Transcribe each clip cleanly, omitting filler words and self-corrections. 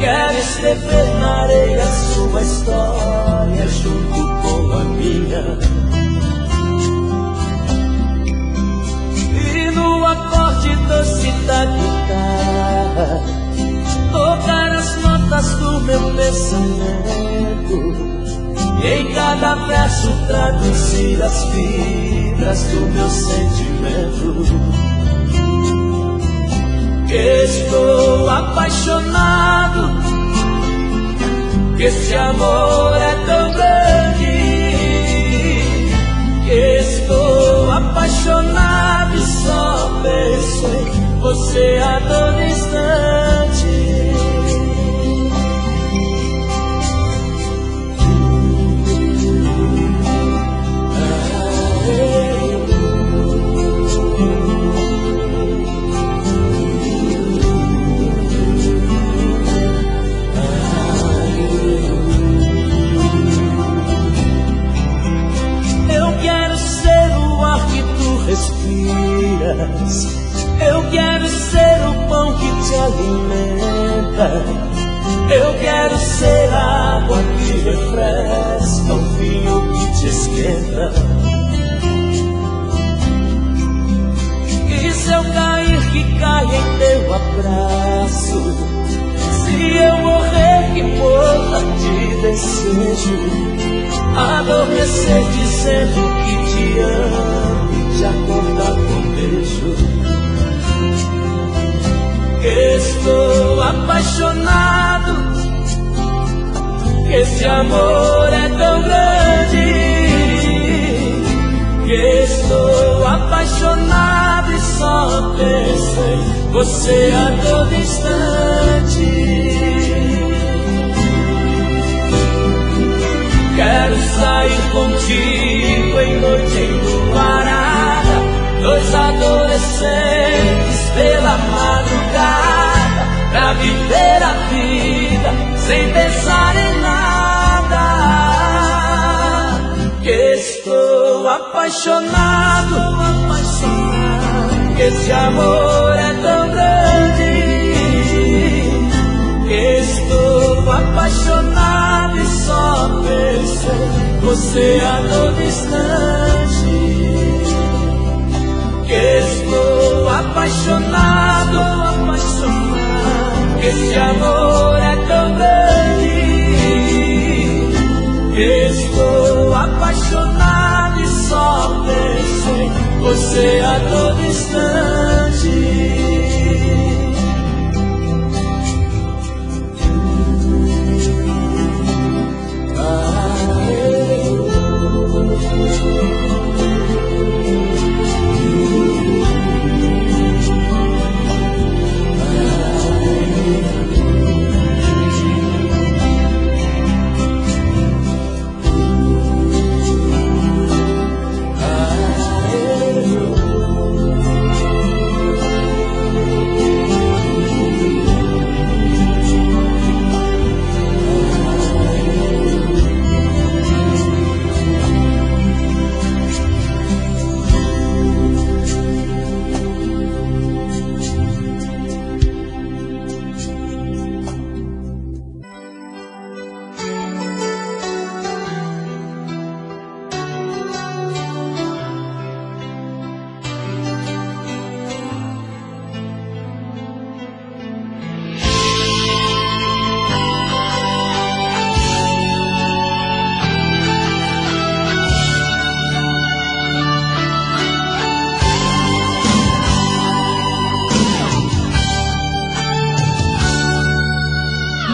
Quero escrever na areia sua história junto com a minha. E no acorde doce da guitarra tocar as notas do meu pensamento. E em cada verso traduzir as fibras do meu sentimento. Estou apaixonado, que esse amor é tão grande. Estou apaixonado e só penso em você a todo instante. Respiras. Eu quero ser o pão que te alimenta. Eu quero ser a água que refresca, o vinho que te esquenta. E se eu cair, que caia em teu abraço. Se eu morrer, que morra de desejo. Adormecer dizendo que te amo, te acordar com beijo. Estou apaixonado, que esse amor é tão grande. Estou apaixonado e só penso em você a todo instante. Quero sair contigo em noite enluarada, dois adolescentes pela madrugada, pra viver a vida sem pensar em nada. Que estou apaixonado, que esse amor é tão grande. Estou apaixonado e só penso em você a todo instante. Estou apaixonado, que esse amor é tão grande. Estou apaixonado e só penso em você a todo instante.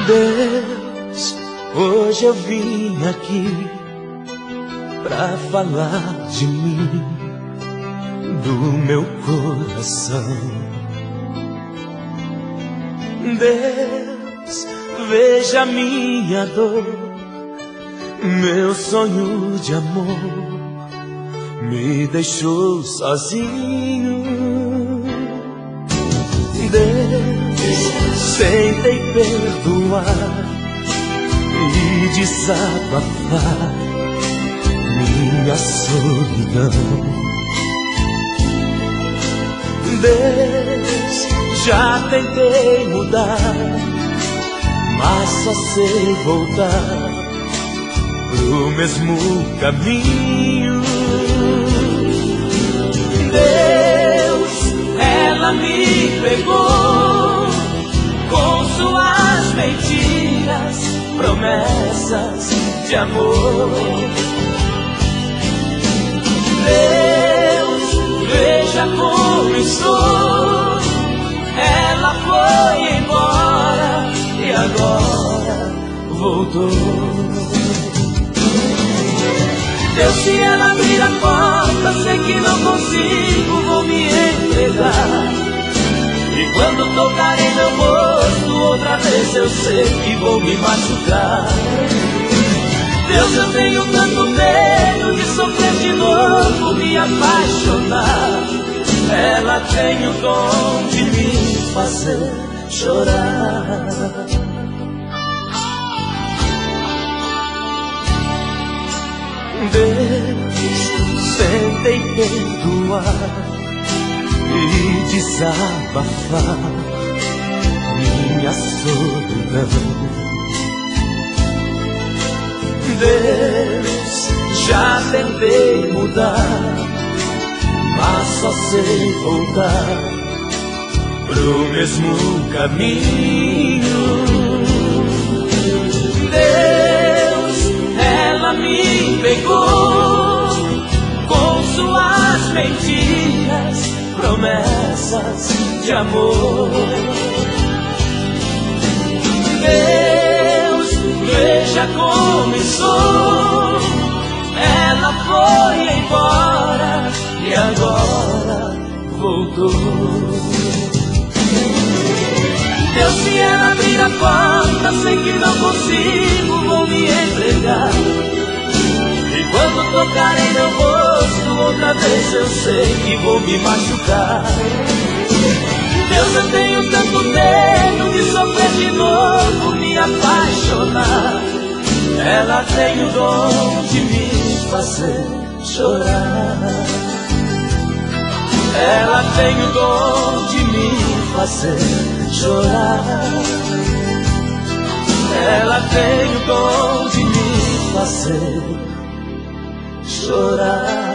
Deus, hoje eu vim aqui pra falar de mim, do meu coração. Deus, veja minha dor, meu sonho de amor me deixou sozinho. Deus, tentei perdoar e desabafar minha solidão. Deus, já tentei mudar mas só sei voltar pro mesmo caminho. Deus, ela me pegou com suas mentiras, promessas de amor. Deus, veja como estou. Ela foi embora e agora voltou. Deus, se ela abrir a porta, sei que não consigo, vou me entregar. E quando tocar em meu rosto outra vez, eu sei que vou me machucar. Deus, eu tenho tanto medo de sofrer de novo, me apaixonar. Ela tem o dom de me fazer chorar. Deus, tentei perdoar e desabafar minha solidão. Deus, já tentei mudar, mas só sei voltar pro mesmo caminho. Deus, ela me pegou com suas mentiras, promessas de amor. Deus, veja como estou. Ela foi embora e agora voltou. Deus, se ela abrir a porta, sei que não consigo, vou me entregar. E quando tocar em meu rosto outra vez, eu sei que vou me machucar. Deus, eu tenho tanto medo de sofrer de novo, me apaixonar. Ela tem o dom de me fazer chorar. Ela tem o dom de me fazer chorar. Ela tem o dom de me fazer chorar.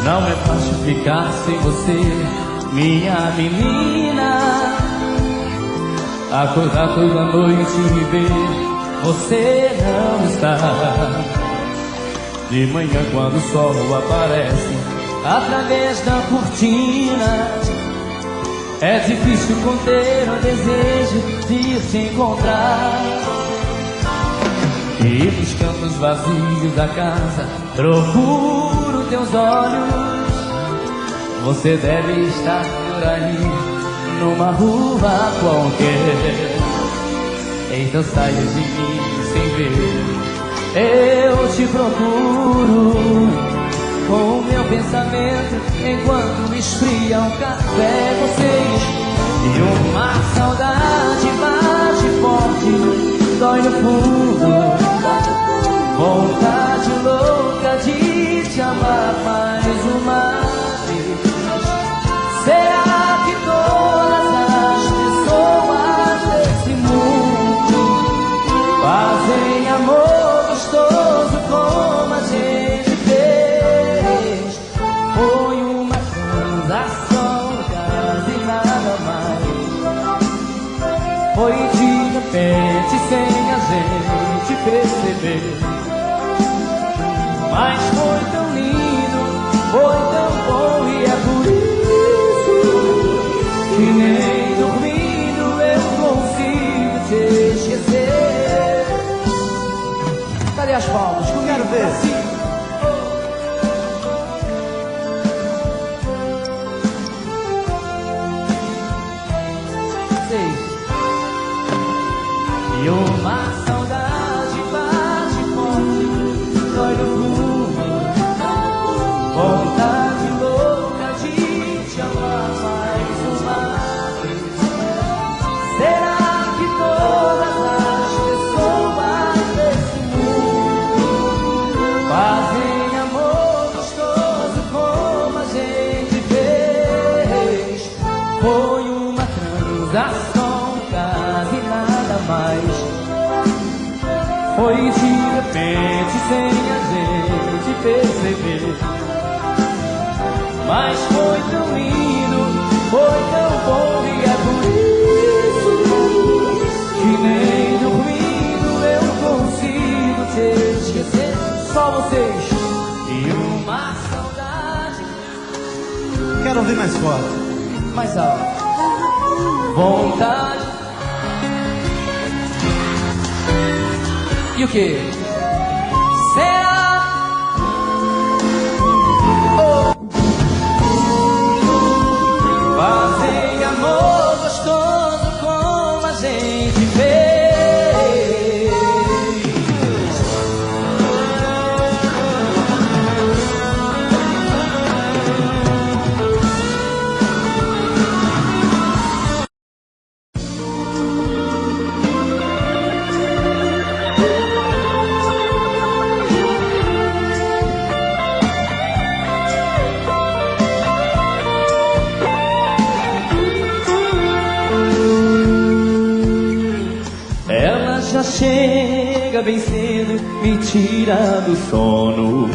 Não é fácil ficar sem você, minha menina. Acordar toda noite e ver você não está. De manhã quando o sol aparece através da cortina, é difícil conter o desejo de te encontrar. E nos cantos vazios da casa procuro teus olhos. Você deve estar por aí, numa rua qualquer. Então saia de mim sem ver. Eu te procuro com o meu pensamento, enquanto esfria um café. Vocês e uma saudade bate forte, dói no fundo. Vontade louca de te amar mais uma vez. Será que todas as pessoas desse mundo fazem amor gostoso como a gente fez? Foi uma transação, quase nada mais. Foi de repente, sem a gente perceber. Mas foi tão lindo, foi tão bom, e é por isso que nem dormindo eu consigo te esquecer. Cadê as palmas? Eu quero ver. Assim. E uma saudade bate forte, dói no fundo. foi de repente sem a gente perceber. Mas foi tão lindo, foi tão bom, e é por isso que nem dormindo eu consigo te esquecer. Só vocês e uma saudade. Quero ouvir mais forte. Mais alto. Vontade. E o que? Será? Oh. Fazer amor gostoso como a gente fez. Já chega bem cedo, me tira do sono.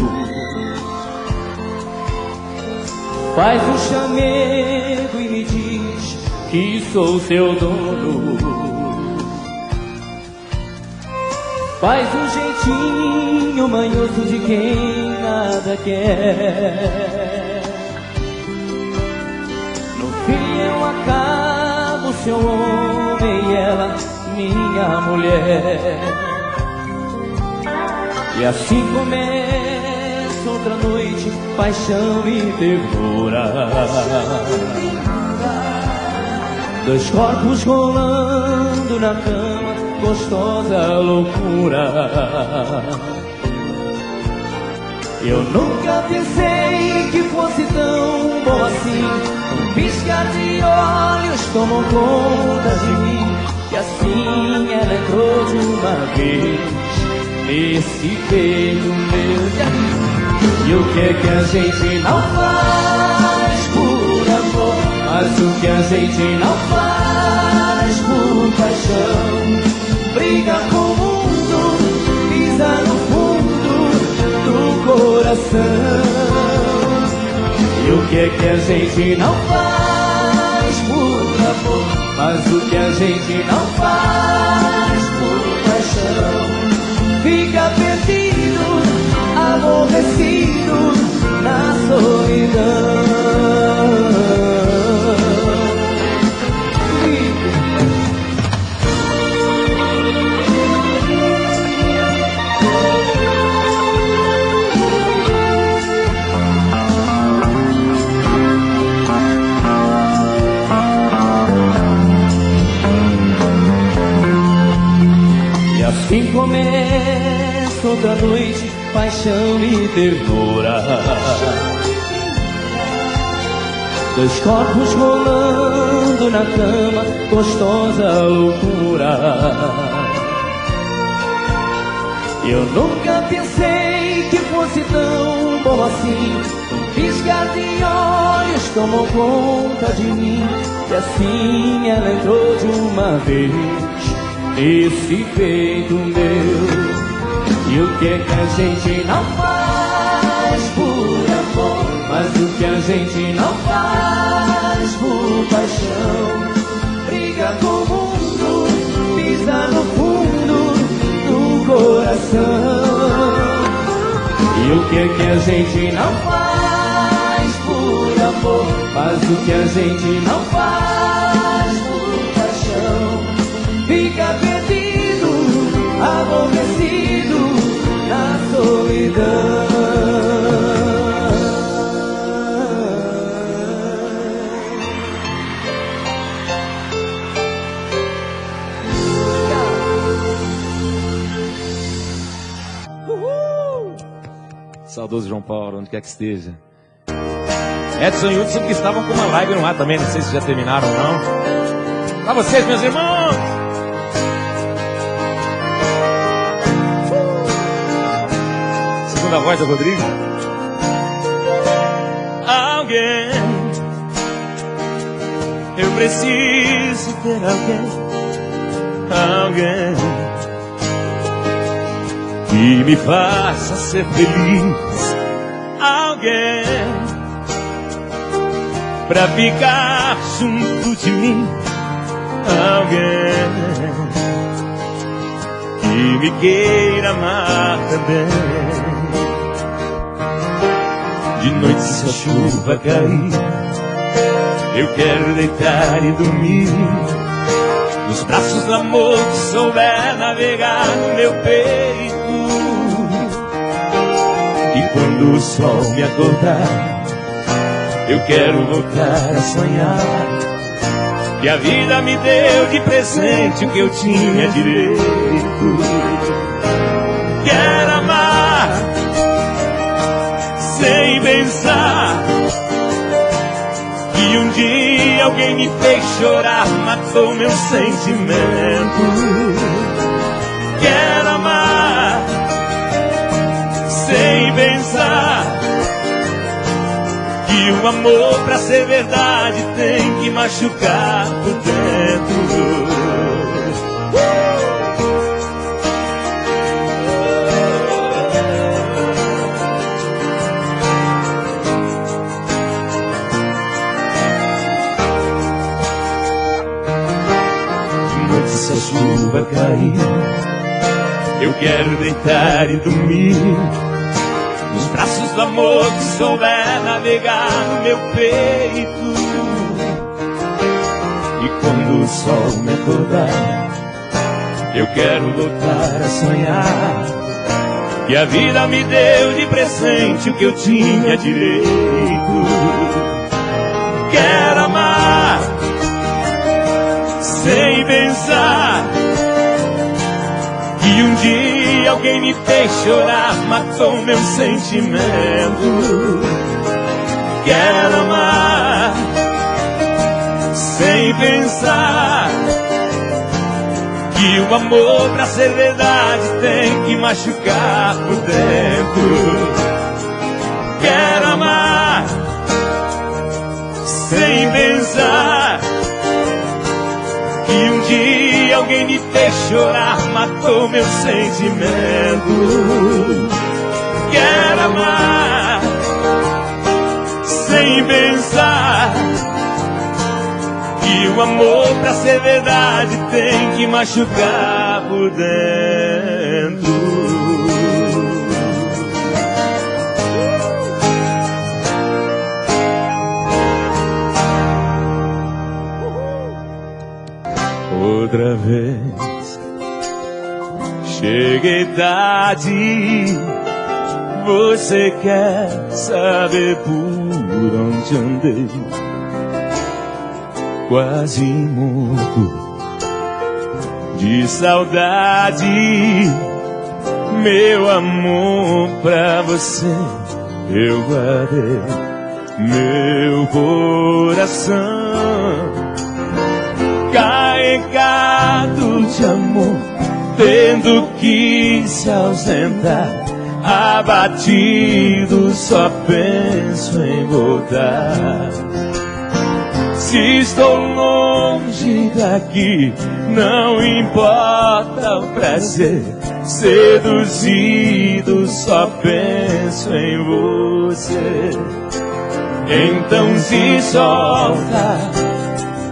Faz um chamego e me diz que sou seu dono. Faz um jeitinho manhoso de quem nada quer. No fim eu acabo seu homem e ela minha mulher. E assim começa outra noite, paixão e ternura. Dois corpos rolando na cama, gostosa loucura. Eu nunca pensei que fosse tão bom assim. Um piscar de olhos tomou conta de mim. E assim ela entrou de uma vez nesse peito meu. E o que é que a gente não faz por amor? Mas o que a gente não faz por paixão? Briga com o mundo, pisa no fundo do coração. E o que é que a gente não faz por amor? Mas o que a gente não faz por paixão? Fica perdido, aborrecido na solidão. Assim começa outra noite, paixão e ternura. Dois corpos rolando na cama, gostosa loucura. Eu nunca pensei que fosse tão bom assim. Um piscar de olhos tomou conta de mim. E assim ela entrou de uma vez esse peito meu. E o que é que a gente não faz por amor? Mas o que a gente não faz por paixão? Briga com o mundo, pisa no fundo do coração. E o que é que a gente não faz por amor? Mas o que a gente não faz por paixão? Fica perdido, aborrecido na solidão. Saudoso João Paulo, onde quer que esteja. Edson e Hudson que estavam com uma live no ar também, não sei se já terminaram ou não. Pra vocês, meus irmãos! Segunda voz do Rodrigo. Alguém, eu preciso ter alguém. Alguém que me faça ser feliz. Alguém pra ficar junto de mim. Alguém que me queira amar também. De noite se a chuva cair, eu quero deitar e dormir nos braços do amor que souber navegar no meu peito. E quando o sol me acordar, eu quero voltar a sonhar que a vida me deu de presente o que eu tinha direito. Quero amar sem pensar que um dia alguém me fez chorar, matou meu sentimento. Quero amar sem pensar que o amor pra ser verdade tem que machucar por dentro. Se a chuva cair, eu quero deitar e dormir nos braços do amor que souber navegar no meu peito. E quando o sol me acordar, eu quero voltar a sonhar que a vida me deu de presente o que eu tinha direito. Quero amar sem pensar que um dia alguém me fez chorar, matou meu sentimento. Quero amar sem pensar que o amor pra ser verdade tem que machucar por dentro. Quero amar sem pensar que um dia alguém me fez chorar, matou meu sentimento. Quero amar sem pensar que o amor pra ser verdade tem que machucar por dentro. Outra vez cheguei tarde, você quer saber por onde andei? Quase morto de saudade, meu amor pra você eu guardei meu coração carregado de amor, tendo que se ausentar, abatido, só penso em voltar. Se estou longe daqui, não importa o prazer, seduzido, só penso em você. Então se solta,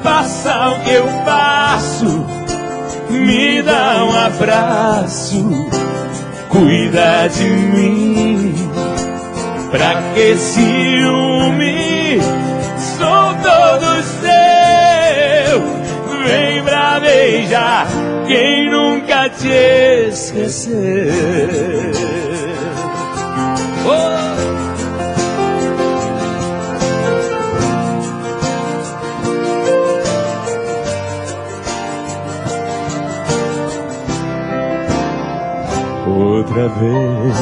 faça o que eu faço, me dá um abraço, cuida de mim. Pra que ciúme? Sou todo seu. Vem pra beijar quem nunca te esqueceu. Oh! Outra vez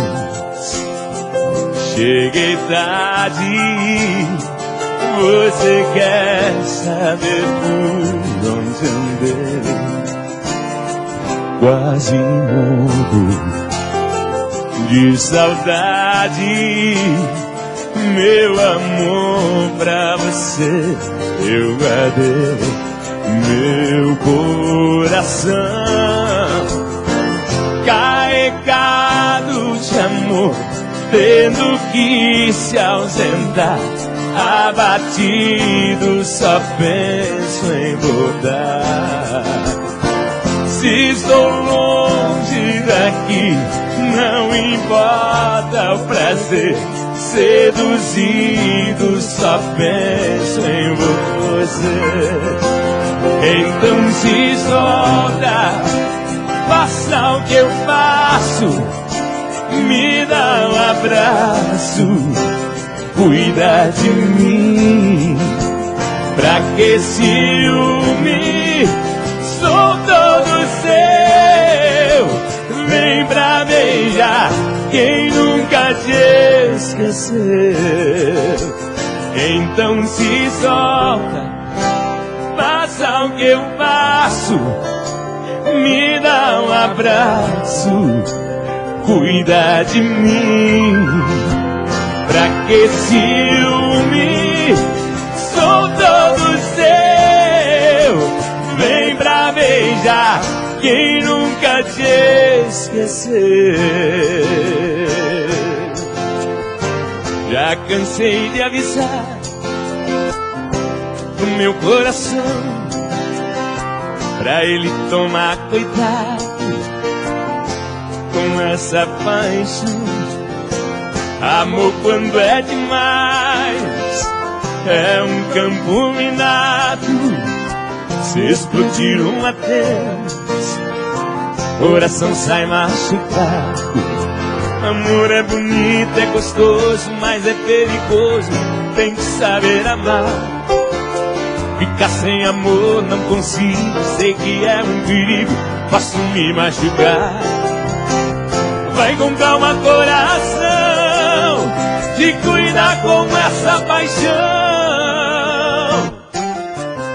cheguei tarde, você quer saber por onde andei? Quase mudo de saudade, meu amor pra você eu guardei meu coração carregado tendo que se ausentar, abatido só penso em voltar. Se estou longe daqui, não importa o prazer, seduzido só penso em você. Então se solta, faça o que eu faço, me dá um abraço, cuida de mim. Pra que ciúme? Sou todo seu. Vem pra beijar quem nunca te esqueceu. Então se solta, faça o que eu faço, me dá um abraço, cuida de mim. Pra que ciúme? Sou todo seu. Vem pra beijar quem nunca te esqueceu. Já cansei de avisar o meu coração pra ele tomar cuidado com essa paixão. Amor quando é demais é um campo minado. Se explodir uma vez, coração sai machucado. Amor é bonito, é gostoso, mas é perigoso, tem que saber amar. Ficar sem amor não consigo, sei que é um perigo, posso me machucar. Vai com calma, coração, te cuida com essa paixão.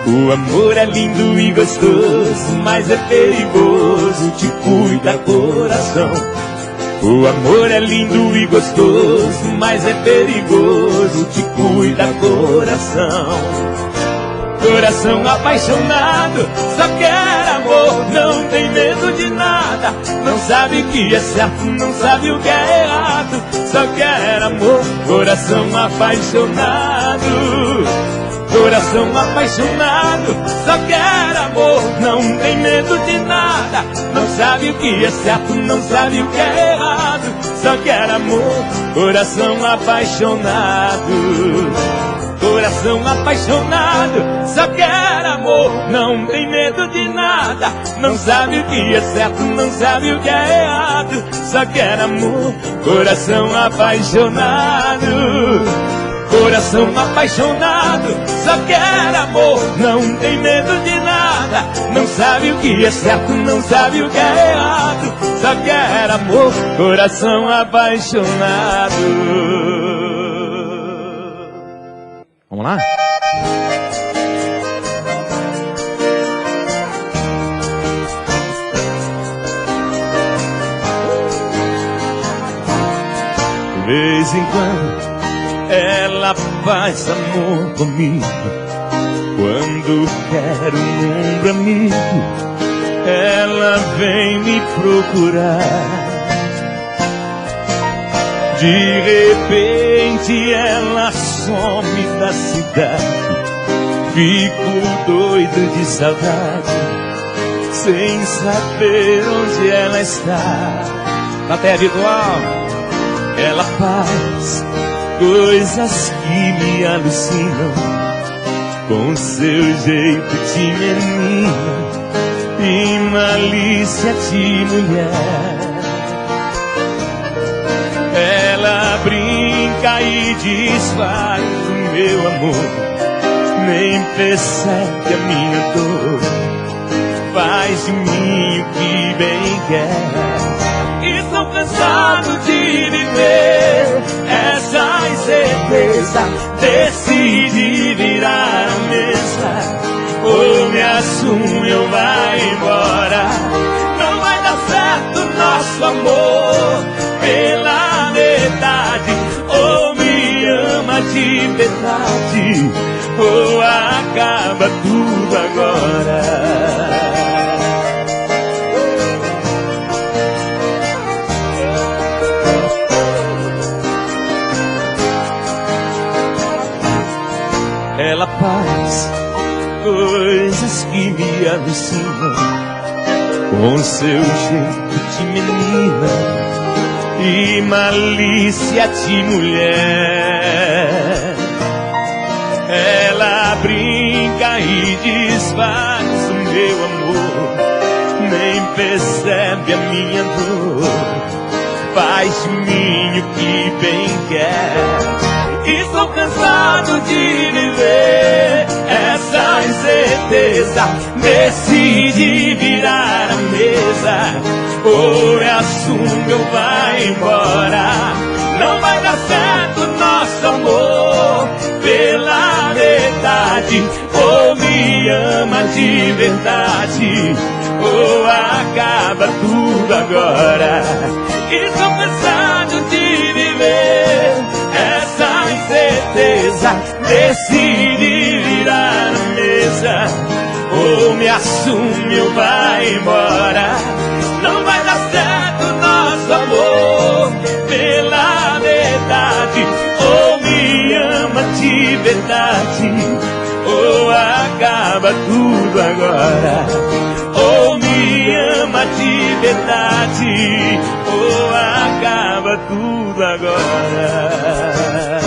O amor é lindo e gostoso, mas é perigoso, te cuida, coração. O amor é lindo e gostoso, mas é perigoso, te cuida, coração. Coração apaixonado, só quer amor, não tem medo de nada. Não sabe o que é certo, não sabe o que é errado, só quer amor. Coração apaixonado, coração apaixonado, só quer amor, não tem medo de nada. Não sabe o que é certo, não sabe o que é errado, só quer amor. Coração apaixonado, coração apaixonado, só quer amor, não tem medo de nada. Não sabe o que é certo, não sabe o que é errado, só quer amor. Coração apaixonado, coração apaixonado, só quer amor, não tem medo de nada. Não sabe o que é certo, não sabe o que é errado, só quer amor. Coração apaixonado. Vamos lá? De vez em quando ela faz amor comigo, quando quer um ombro amigo, ela vem me procurar. De repente ela some da cidade, fico doido de saudade, sem saber onde ela está. Plateia virtual. Ela faz coisas que me alucinam, com seu jeito de menina e malícia de mulher. Ela brinca e desfaz o meu amor, nem percebe a minha dor, faz de mim o que bem quer. Estou cansado de viver essa incerteza, decidi virar a mesa, ou me assumo eu vai embora. Não vai dar certo nosso amor pela metade, ou me ama de verdade, ou acaba tudo agora. ela faz coisas que me alucinam, com seu jeito de menina e malícia de mulher. Ela brinca e desfaz o meu amor, nem percebe a minha dor, faz de mim o que bem quer. Estou cansado de viver essa incerteza, decide virar a mesa, ou me assume ou vai embora. Não vai dar certo nosso amor pela metade, ou me ama de verdade, ou acaba tudo agora. Estou cansado de viver essa incerteza, decide virar a mesa, ou me assume ou vai embora. Não vai dar certo nosso amor pela metade, ou me ama de verdade, ou acaba tudo agora. Ou me ama de verdade, ou acaba tudo agora.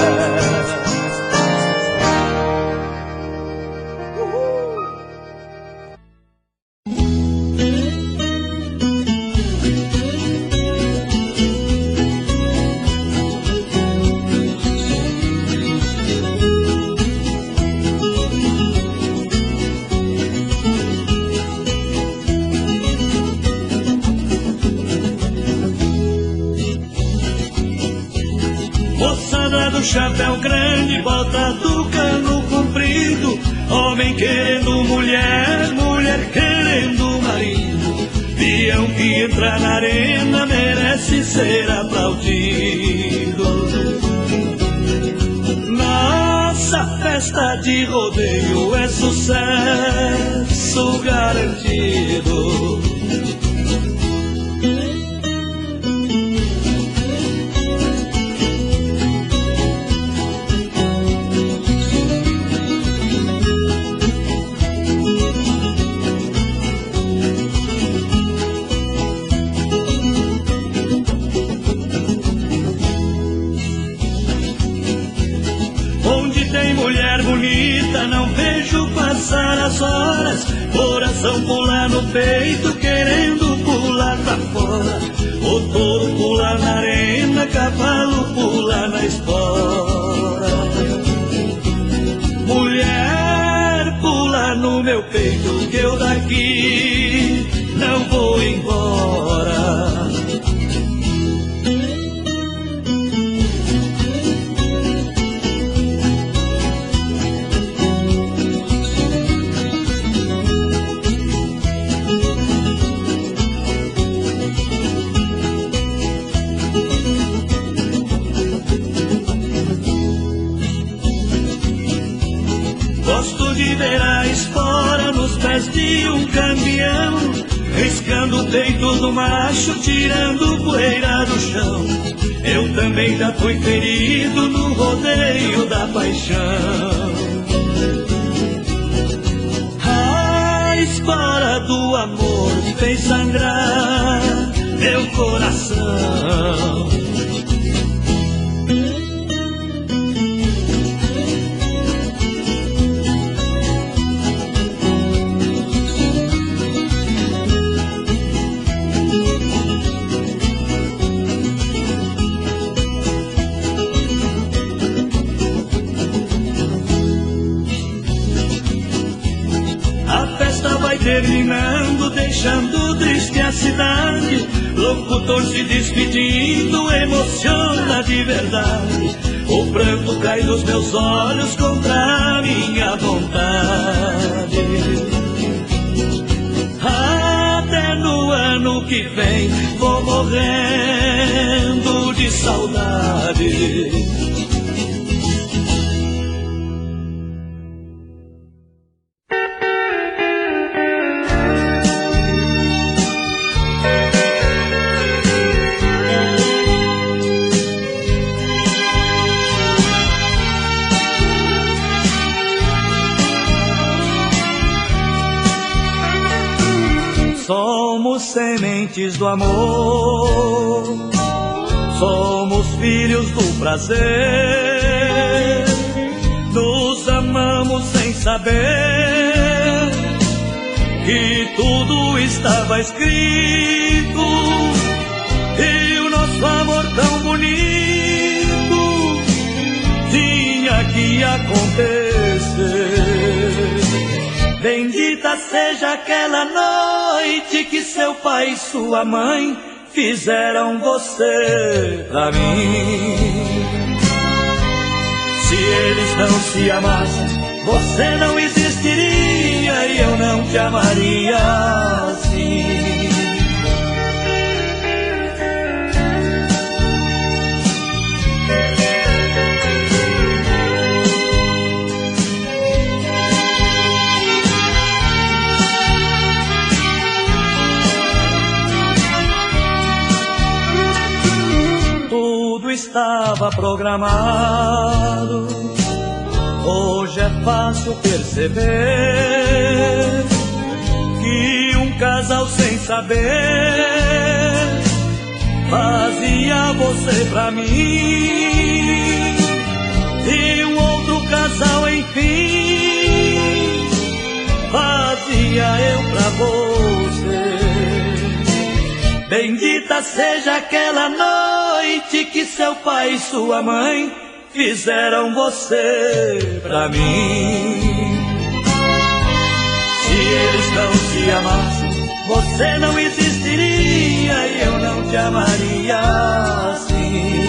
Chapéu grande, bota do cano comprido, homem querendo mulher, mulher querendo marido. Peão que entra na arena merece ser aplaudido. Nossa festa de rodeio é sucesso garantido. Não vejo passar as horas, coração pular no peito, querendo pular pra fora. O touro pular na arena, cavalo pular na espora. Mulher pular no meu peito, que eu daqui não vou embora. De ver a espora nos pés de um caminhão, riscando o peito do macho, tirando poeira do chão. Eu também já fui ferido no rodeio da paixão. A espora do amor fez sangrar meu coração. Terminando, deixando triste a cidade, locutor se despedindo, emociona de verdade. O pranto cai dos meus olhos contra a minha vontade. Até no ano que vem vou morrendo de saudade. Somos sementes do amor, somos filhos do prazer. Nos amamos sem saber que tudo estava escrito, e o nosso amor tão bonito tinha que acontecer. Bendita seja aquela noite que seu pai e sua mãe fizeram você pra mim. Se eles não se amassem, você não existiria e eu não te amaria assim. Estava programado, hoje é fácil perceber que um casal sem saber fazia você pra mim, e um outro casal enfim fazia eu pra você. Bendita seja aquela noite que seu pai e sua mãe fizeram você pra mim. Se eles não se amassem, você não existiria e eu não te amaria assim.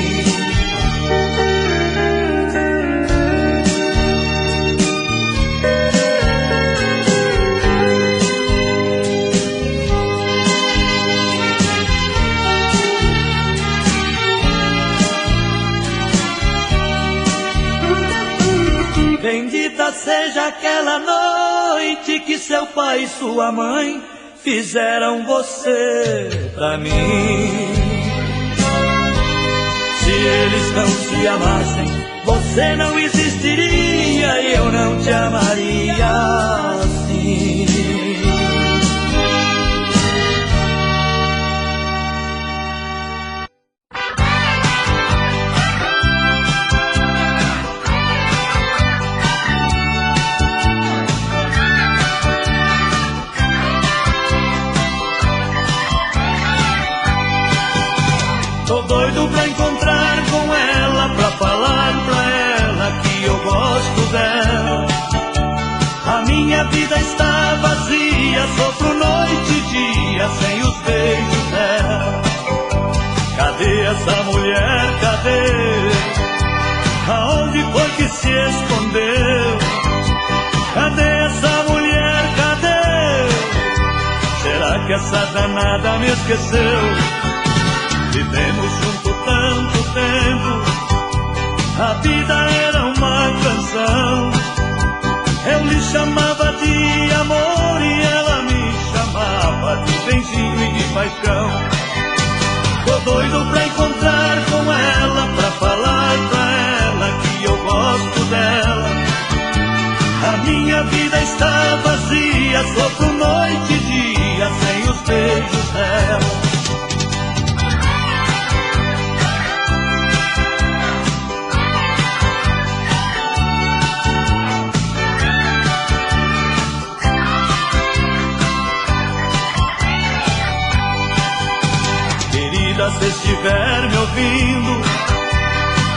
Bendita seja aquela noite que seu pai e sua mãe fizeram você pra mim. Se eles não se amassem, você não existiria e eu não te amaria assim. Tô doido pra encontrar com ela, pra falar pra ela que eu gosto dela. A minha vida está vazia, sofro noite e dia sem os beijos dela. Cadê essa mulher, cadê? Aonde foi que se escondeu? Cadê essa mulher, cadê? Será que essa danada me esqueceu? Vivemos junto tanto tempo, a vida era uma canção. Eu lhe chamava de amor e ela me chamava de benzinho e de paixão. Tô doido pra encontrar com ela, pra falar pra ela que eu gosto dela. A minha vida está vazia, sofro noite e dia sem os beijos dela. Se estiver me ouvindo,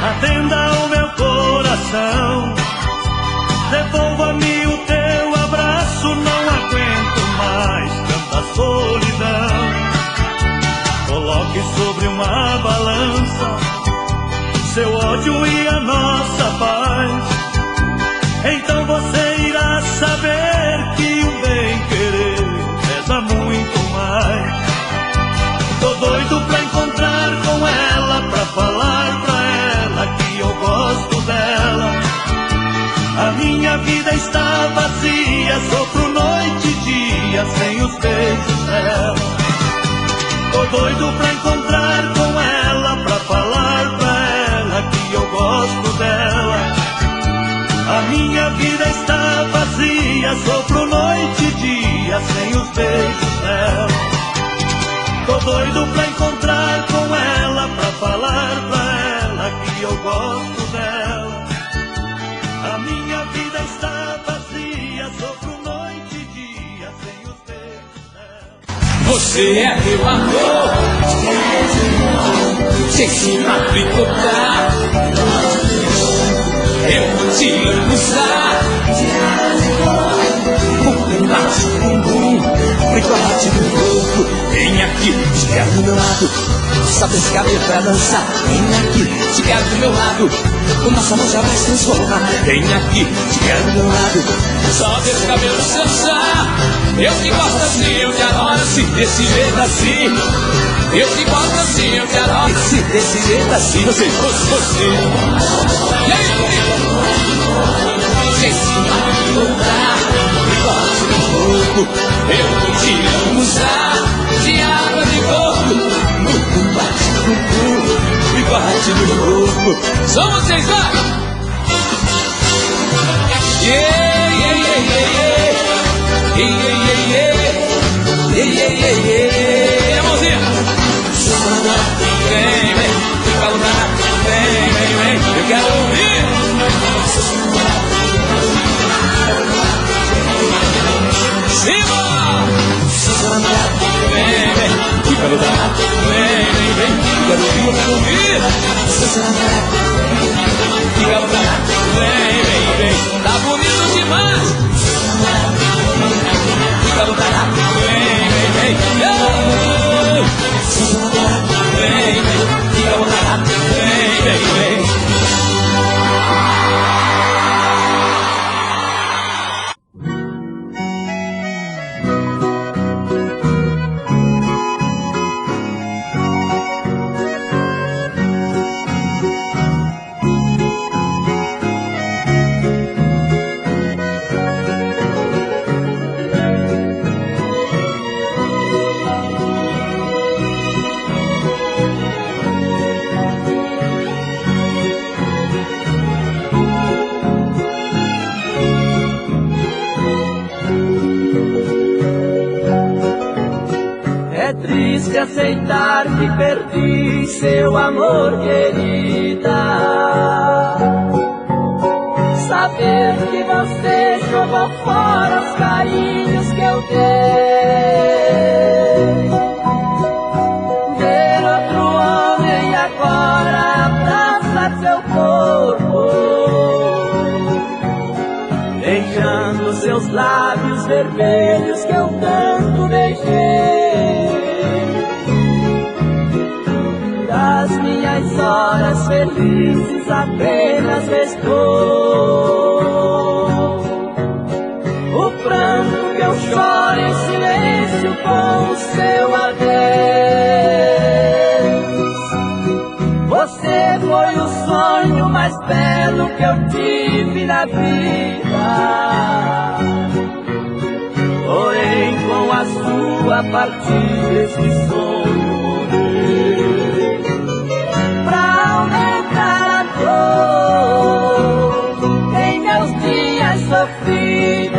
atenda o meu coração. Devolva-me o teu abraço, não aguento mais tanta solidão. Coloque sobre uma balança seu ódio e a nossa paz. Então você irá saber que o bem-querer pesa muito mais. Tô doido pra encontrar com ela, pra falar pra ela que eu gosto dela. A minha vida está vazia, sofro noite e dia sem os beijos dela. Tô doido pra encontrar com ela, pra falar pra ela que eu gosto dela. A minha vida está vazia, sofro noite e dia sem os beijos dela. Tô doido pra encontrar com ela, pra falar pra ela que eu gosto dela. A minha vida está vazia, sofro noite e dia sem os beijos dela. Você é meu amor, sem se matricular. Eu vou te usar. Bate o bumbum, bate no corpo. Vem aqui, te quero do meu lado. Sabe esse cabelo pra dançar? Vem aqui, te quero do meu lado. O nosso amor já vai se transformar. Vem aqui, te quero do meu lado. Só desse cabelo dançar. Eu que gosto assim, eu te adoro assim, desse jeito assim. Eu que gosto assim, eu te adoro assim, desse jeito assim. Você. E aí, sem se machucar, bate no corpo. Eu vou te usar de água de coco. Bate no corpo e bate no corpo. Só vocês, vai! Yeah, yeah, yeah, yeah, yeah, yeah, yeah, yeah, yeah, yeah. Mãozinha! Vem, vem, fica lutando. Vem, vem, vem, eu quero ouvir. Cima! Vem, vem, fica lutando. Vem, vem, vem, quero ouvir, eu quero ouvir. Fica lutando. Vem, vem, vem, tá bonito demais. Fica lutando. Vem, vem, vem, vem, vem, fica lutando. Vem, vem, vem. Aceitar que perdi seu amor, querida. Saber que você jogou fora os carinhos que eu dei. Ver outro homem agora abraçar seu corpo, beijando seus lábios vermelhos que eu tanto beijei. Das minhas horas felizes apenas restou o pranto que eu choro em silêncio com o seu adeus. Você foi o sonho mais belo que eu tive na vida, porém com a sua partida esse sonho morreu. Em meus dias sofridos,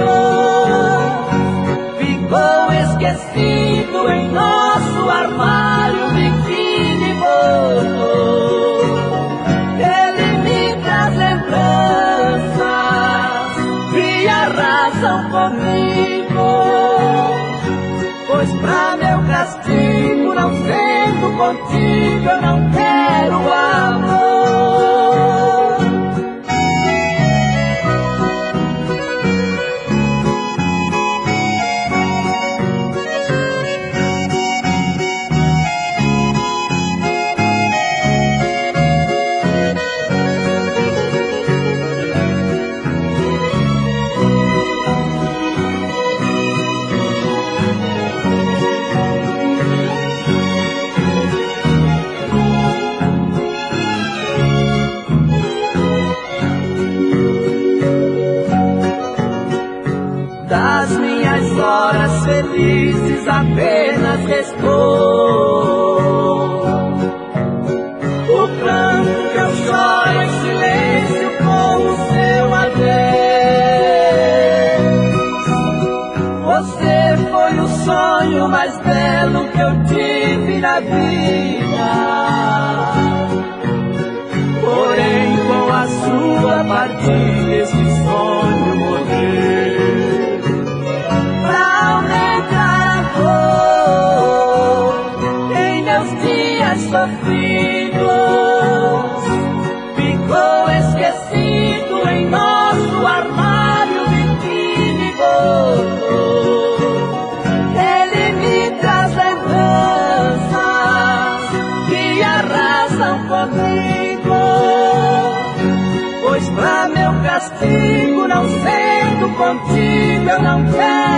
ficou esquecido em nosso armário biquíni gordo. Ele me traz lembranças e arrasam comigo, pois pra meu castigo, não sendo contigo, eu não quero amor. Das minhas horas felizes apenas restou o pranto que eu choro em silêncio com o seu adeus. Você foi o sonho mais belo que eu tive minha vida. Porém, com a sua partida, esse sonho morreu. Pra aumentar a dor em meus dias sofridos, ficou esquecido em nosso armário biquíni gordo. Ele me traz lembranças que arrasam comigo, pois pra meu castigo, não sendo contigo, eu não quero